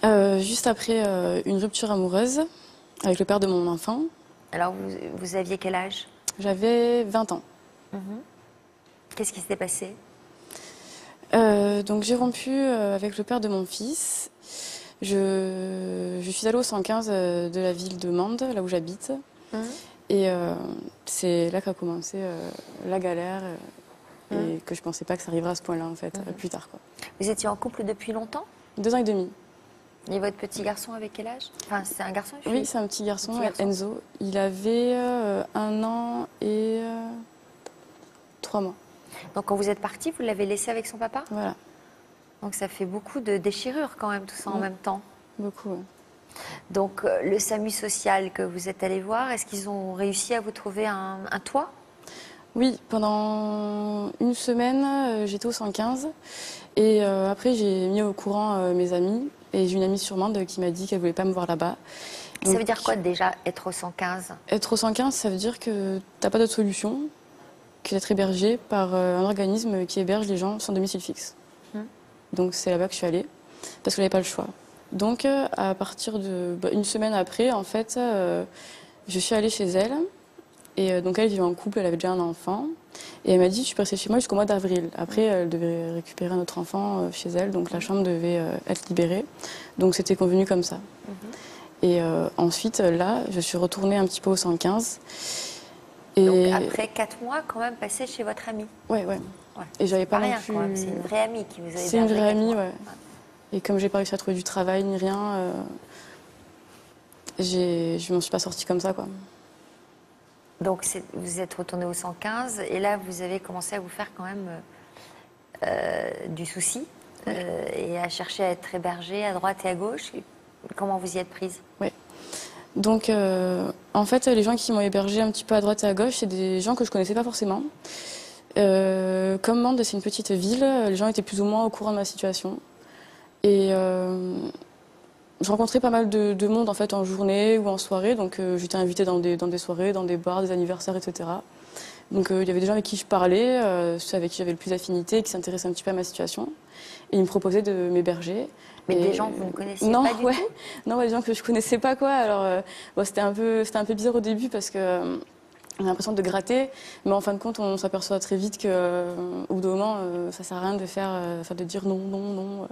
Juste après une rupture amoureuse avec le père de mon enfant, Alors, vous aviez quel âge? j'avais 20 ans. Qu'est-ce qui s'était passé? Donc j'ai rompu avec le père de mon fils. Je suis allée au 115 de la ville de Mende, là où j'habite. Et c'est là qu'a commencé la galère et que je pensais pas que ça arriverait à ce point-là en fait, plus tard quoi. Vous étiez en couple depuis longtemps? 2 ans et demi. Et votre petit garçon avait quel âge? Enfin, c'est un garçon, une Oui, fille? c'est un petit garçon, Petit garçon. Enzo. Il avait 1 an et 3 mois. Donc, quand vous êtes parti, vous l'avez laissé avec son papa? Voilà, Donc, ça fait beaucoup de déchirures quand même, tout ça en Mm. même temps. beaucoup. Ouais. Donc, le SAMU social que vous êtes allé voir, est-ce qu'ils ont réussi à vous trouver un toit? Oui, pendant une semaine, j'étais au 115 et après j'ai mis au courant mes amis et j'ai une amie sur Mende qui m'a dit qu'elle voulait pas me voir là-bas. Ça Donc, veut dire quoi déjà, être au 115? être au 115, ça veut dire que t'as pas d'autre solution que d'être hébergé par un organisme qui héberge les gens sans domicile fixe. Donc c'est là-bas que je suis allée parce que j'avais pas le choix. Donc à partir de une semaine après, en fait, je suis allée chez elle. Et donc elle vivait en couple, elle avait déjà un enfant. Et elle m'a dit, tu peux rester chez moi jusqu'au mois d'avril. Après, elle devait récupérer un autre enfant chez elle, donc la chambre devait être libérée. Donc c'était convenu comme ça. Et ensuite, là, je suis retournée un petit peu au 115. Donc, Et après 4 mois, quand même, passé chez votre amie. ouais, ouais. Ouais. Et j'avais pas non rien plus. quand même, c'est une vraie amie qui vous a C'est une hébergé vraie 4 amie, mois. ouais. Et comme j'ai pas réussi à trouver du travail ni rien, je m'en suis pas sortie comme ça, quoi. Donc, vous êtes retourné au 115 et là, vous avez commencé à vous faire quand même du souci et à chercher à être hébergé à droite et à gauche. Comment vous y êtes prise? Ouais. Donc, en fait, les gens qui m'ont hébergée un petit peu à droite et à gauche, c'est des gens que je connaissais pas forcément. Comme Mende, c'est une petite ville, les gens étaient plus ou moins au courant de ma situation. Et je rencontrais pas mal de monde en fait en journée ou en soirée, donc j'étais invitée dans des soirées, dans des bars, des anniversaires, etc. Donc il y avait des gens avec qui je parlais, ceux avec qui j'avais le plus d'affinité, qui s'intéressaient un petit peu à ma situation. Et ils me proposaient de m'héberger. Mais Et des gens que vous ne connaissiez non, pas du ouais. tout? Non, ouais, des gens que je connaissais pas quoi. Alors bon, c'était un peu bizarre au début parce que on a l'impression de gratter, mais en fin de compte, on s'aperçoit très vite que au bout d'un moment, ça sert à rien de faire, de dire non, non, non.